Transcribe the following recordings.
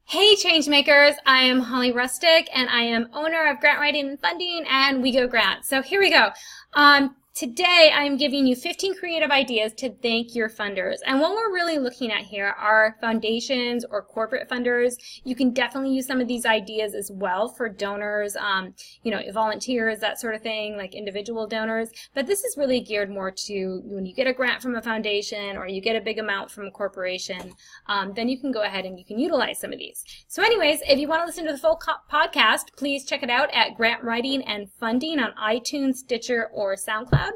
Hey Changemakers, I am Holly Rustick and I am owner of Grant Writing and Funding and We Go Grant. So here we go. Today I'm giving you 15 creative ideas to thank your funders. And what we're really looking at here are foundations or corporate funders. You can definitely use some of these ideas as well for donors, volunteers, that sort of thing, like individual donors. But this is really geared more to when you get a grant from a foundation or you get a big amount from a corporation, then you can go ahead and you can utilize some of these. So anyways, if you want to listen to the full podcast, please check it out at Grant Writing and Funding on iTunes, Stitcher, or SoundCloud.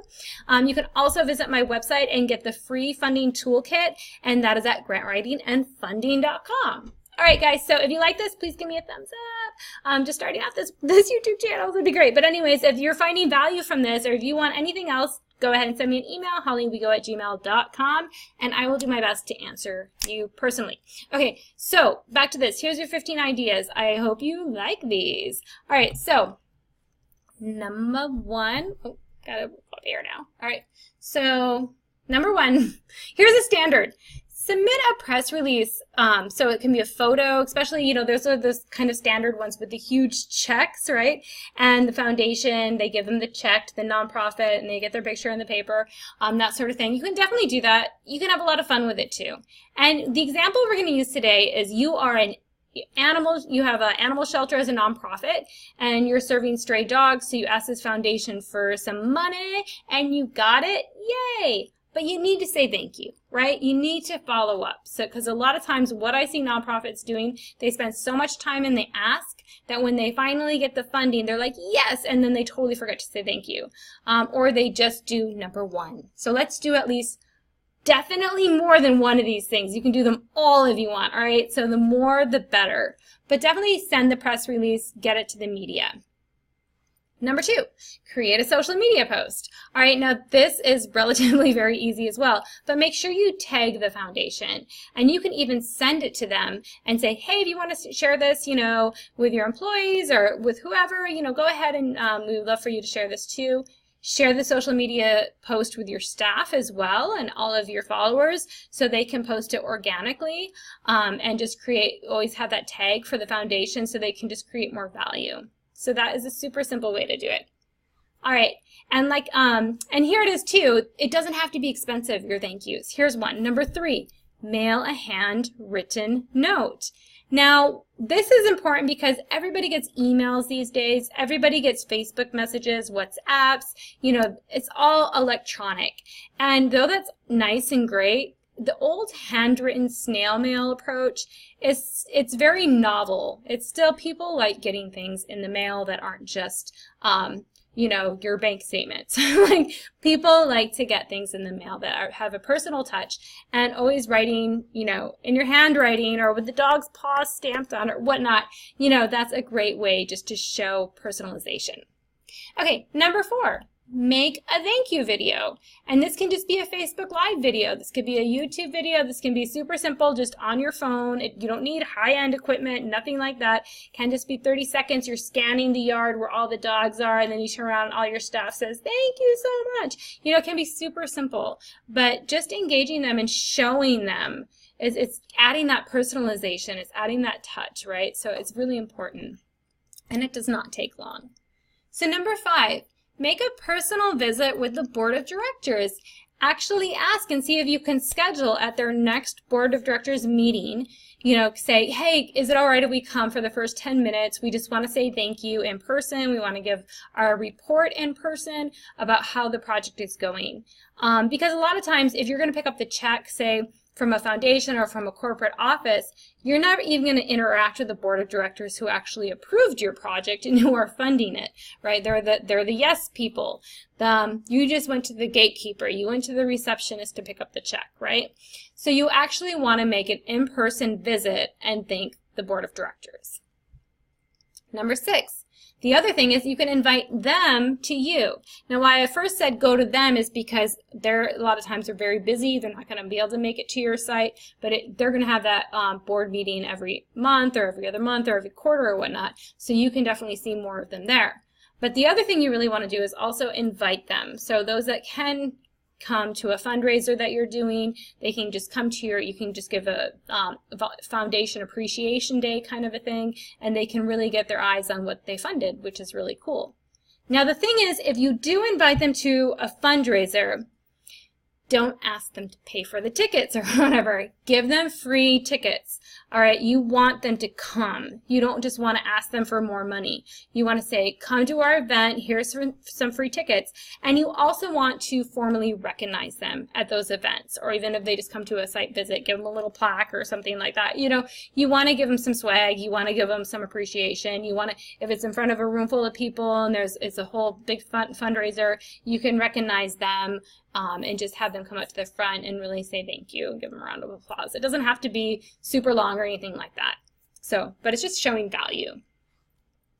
You can also visit my website and get the free funding toolkit, and that is at grantwritingandfunding.com. All right, guys, so if you like this, please give me a thumbs up. Just starting off this YouTube channel would be great. But anyways, if you're finding value from this or if you want anything else, go ahead and send me an email, hollywego@gmail.com, and I will do my best to answer you personally. Okay, so back to this. Here's your 15 ideas. I hope you like these. All right, so number one. Oh, gotta up here now. All right, so number one, here's a standard. Submit a press release, so it can be a photo, especially, those are those kind of standard ones with the huge checks, right? And the foundation, they give them the check to the nonprofit and they get their picture in the paper, that sort of thing. You can definitely do that. You can have a lot of fun with it too. And the example we're going to use today is you have an animal shelter as a nonprofit and you're serving stray dogs, so you ask this foundation for some money and you got it, yay! But you need to say thank you, right? You need to follow up. So, because a lot of times what I see nonprofits doing, they spend so much time and they ask that when they finally get the funding, they're like, yes, and then they totally forget to say thank you. Or they just do number one. So let's do at least definitely more than one of these things. You can do them all if you want, all right? So the more, the better. But definitely send the press release, get it to the media. Number two, create a social media post. All right, now this is relatively very easy as well, but make sure you tag the foundation. And you can even send it to them and say, hey, if you want to share this, with your employees or with whoever, go ahead and we would love for you to share this too. Share the social media post with your staff as well and all of your followers so they can post it organically, and just always have that tag for the foundation so they can just create more value. So that is a super simple way to do it. All right, and and here it is too. It doesn't have to be expensive, your thank yous. Here's one. Number three, mail a handwritten note. Now, this is important because everybody gets emails these days. Everybody gets Facebook messages, WhatsApps. It's all electronic. And though that's nice and great, the old handwritten snail mail approach it's very novel. It's still, people like getting things in the mail that aren't just your bank statements. Like, people like to get things in the mail that have a personal touch, and always writing, in your handwriting or with the dog's paw stamped on it or whatnot. That's a great way just to show personalization. Okay, number four. Make a thank you video. And this can just be a Facebook Live video. This could be a YouTube video. This can be super simple, just on your phone. You don't need high-end equipment, nothing like that. It can just be 30 seconds. You're scanning the yard where all the dogs are, and then you turn around and all your staff says, thank you so much. It can be super simple. But just engaging them and showing them, it's adding that personalization. It's adding that touch, right? So it's really important. And it does not take long. So number five. Make a personal visit with the board of directors. Actually ask and see if you can schedule at their next board of directors meeting. Say, hey, is it all right if we come for the first 10 minutes? We just want to say thank you in person. We want to give our report in person about how the project is going. Because a lot of times, if you're going to pick up the check, say, from a foundation or from a corporate office, you're not even going to interact with the board of directors who actually approved your project and who are funding it, right? They're the yes people. You just went to the gatekeeper. You went to the receptionist to pick up the check, right? So you actually want to make an in-person visit and thank the board of directors. Number six. The other thing is you can invite them to you. Now, why I first said go to them is because a lot of times they're very busy. They're not going to be able to make it to your site, but they're going to have that board meeting every month or every other month or every quarter or whatnot, so you can definitely see more of them there. But the other thing you really want to do is also invite them. So those that can come to a fundraiser that you're doing. They can just come to you can just give a foundation appreciation day kind of a thing, and they can really get their eyes on what they funded, which is really cool. Now the thing is, if you do invite them to a fundraiser, don't ask them to pay for the tickets or whatever. Give them free tickets. All right, you want them to come. You don't just want to ask them for more money. You want to say, come to our event, here's some free tickets. And you also want to formally recognize them at those events, or even if they just come to a site visit, give them a little plaque or something like that. You know, you want to give them some swag. You want to give them some appreciation. You want to, if it's in front of a room full of people and it's a whole big fundraiser, you can recognize them. And just have them come up to the front and really say thank you and give them a round of applause. It doesn't have to be super long or anything like that. So, but it's just showing value.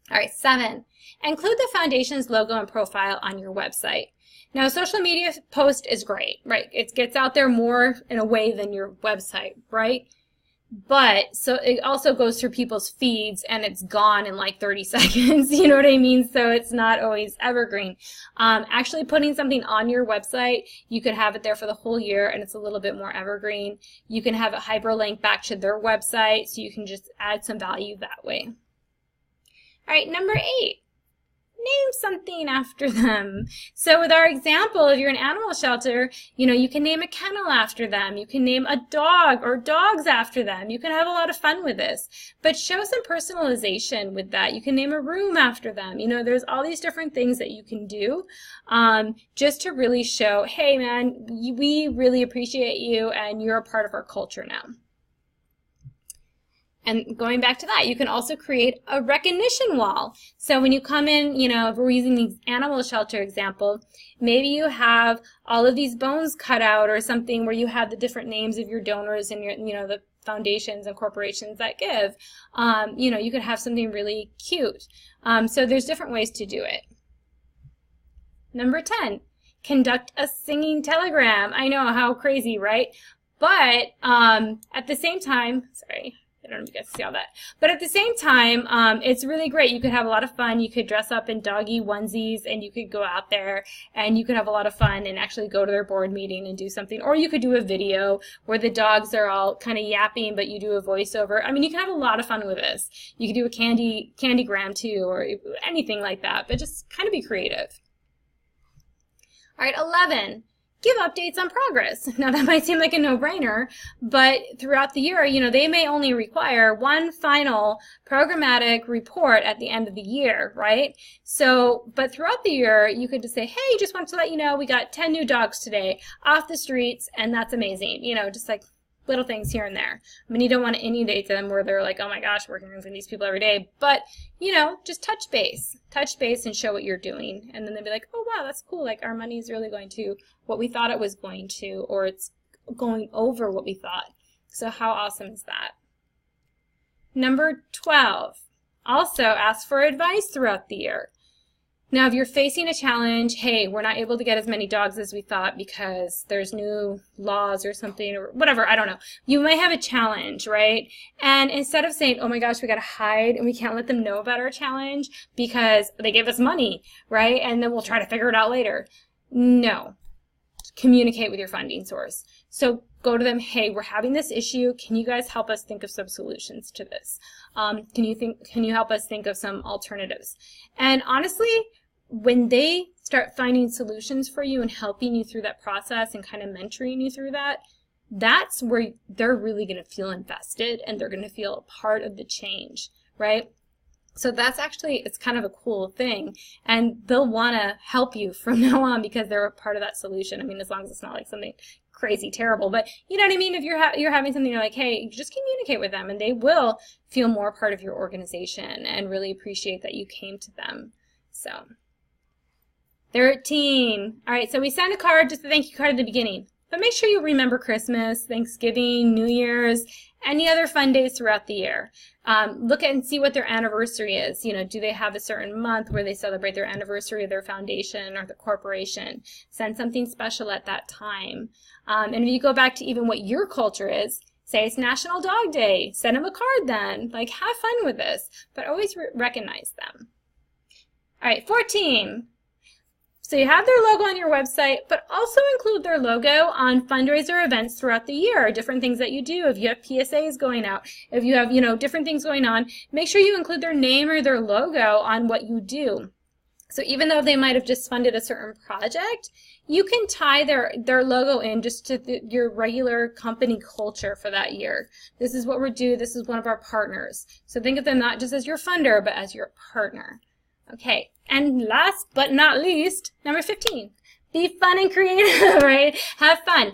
All right, 7, include the foundation's logo and profile on your website. Now, a social media post is great, right? It gets out there more in a way than your website, right? But so it also goes through people's feeds and it's gone in like 30 seconds, you know what I mean? So it's not always evergreen. Actually putting something on your website, you could have it there for the whole year and it's a little bit more evergreen. You can have it hyperlink back to their website, so you can just add some value that way. All right, number 8. Name something after them. So with our example, if you're an animal shelter, you know, you can name a kennel after them. You can name a dog or dogs after them. You can have a lot of fun with this. But show some personalization with that. You can name a room after them. You know, there's all these different things that you can do just to really show, hey man, we really appreciate you and you're a part of our culture now. And going back to that, you can also create a recognition wall. So when you come in, you know, if we're using the animal shelter example, maybe you have all of these bones cut out or something where you have the different names of your donors and your, you know, the foundations and corporations that give. You know, you could have something really cute. So there's different ways to do it. Number 10, conduct a singing telegram. I know, how crazy, right? But at the same time, sorry, I don't know if you guys see all that. But at the same time, it's really great. You could have a lot of fun. You could dress up in doggy onesies and you could go out there and you could have a lot of fun and actually go to their board meeting and do something. Or you could do a video where the dogs are all kind of yapping, but you do a voiceover. I mean, you can have a lot of fun with this. You could do a candygram too, or anything like that, but just kind of be creative. All right, 11. Give updates on progress. Now that might seem like a no-brainer, but throughout the year, you know, they may only require one final programmatic report at the end of the year, right? So, but throughout the year, you could just say, hey, just wanted to let you know we got 10 new dogs today off the streets, and that's amazing. You know, just like little things here and there. I mean, you don't want to inundate them where they're like, oh my gosh, we're hearing from these people every day. But, you know, just touch base and show what you're doing. And then they'll be like, oh wow, that's cool. Like our money is really going to what we thought it was going to, or it's going over what we thought. So how awesome is that? Number 12, also ask for advice throughout the year. Now, if you're facing a challenge, hey, we're not able to get as many dogs as we thought because there's new laws or something or whatever, I don't know. You might have a challenge, right? And instead of saying, oh my gosh, we got to hide and we can't let them know about our challenge because they gave us money, right? And then we'll try to figure it out later. No. Communicate with your funding source. So go to them, hey, we're having this issue. Can you guys help us think of some solutions to this? Can you help us think of some alternatives? And honestly, when they start finding solutions for you and helping you through that process and kind of mentoring you through that, that's where they're really going to feel invested and they're going to feel a part of the change, right? So that's actually, it's kind of a cool thing, and they'll want to help you from now on because they're a part of that solution. I mean, as long as it's not like something crazy terrible, but you know what I mean? If you're having something, you're like, hey, just communicate with them and they will feel more part of your organization and really appreciate that you came to them. So 13. All right, so we send a card, just a thank you card at the beginning. But make sure you remember Christmas, Thanksgiving, New Year's, any other fun days throughout the year. Look at and see what their anniversary is. You know, do they have a certain month where they celebrate their anniversary of their foundation or the corporation? Send something special at that time. And if you go back to even what your culture is, say it's National Dog Day, send them a card then. Like, have fun with this, but always recognize them. All right, 14. So you have their logo on your website, but also include their logo on fundraiser events throughout the year, different things that you do. If you have PSAs going out, if you have, different things going on, make sure you include their name or their logo on what you do. So even though they might have just funded a certain project, you can tie their logo in just to your regular company culture for that year. This is what we do. This is one of our partners. So think of them not just as your funder, but as your partner. Okay, and last but not least, number 15, be fun and creative, right? Have fun.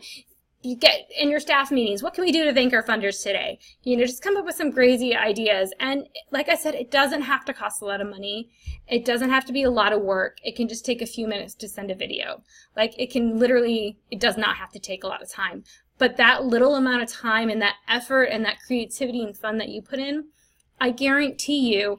You get in your staff meetings, what can we do to thank our funders today? Just come up with some crazy ideas. And like I said, it doesn't have to cost a lot of money. It doesn't have to be a lot of work. It can just take a few minutes to send a video. Like it does not have to take a lot of time. But that little amount of time and that effort and that creativity and fun that you put in, I guarantee you,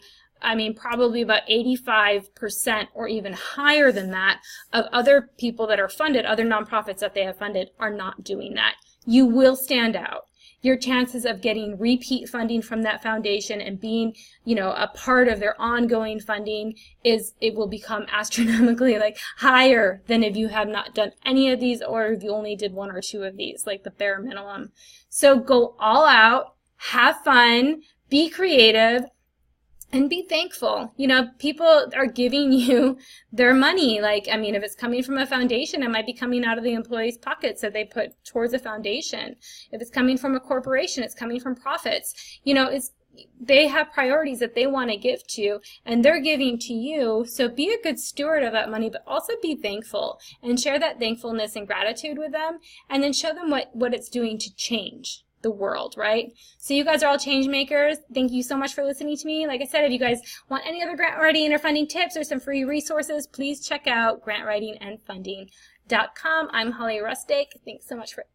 probably about 85% or even higher than that of other people that are funded, other nonprofits that they have funded, are not doing that. You will stand out. Your chances of getting repeat funding from that foundation and being, a part of their ongoing funding it will become astronomically higher than if you have not done any of these or if you only did one or two of these, like the bare minimum. So go all out, have fun, be creative, and be thankful. People are giving you their money. If it's coming from a foundation, it might be coming out of the employees' pockets that they put towards a foundation. If it's coming from a corporation, it's coming from profits. They have priorities that they want to give to, and they're giving to you. So be a good steward of that money, but also be thankful and share that thankfulness and gratitude with them, and then show them what it's doing to change the world, right? So you guys are all change makers. Thank you so much for listening to me. Like I said, if you guys want any other grant writing or funding tips or some free resources, please check out grantwritingandfunding.com. I'm Holly Rustick. Thanks so much for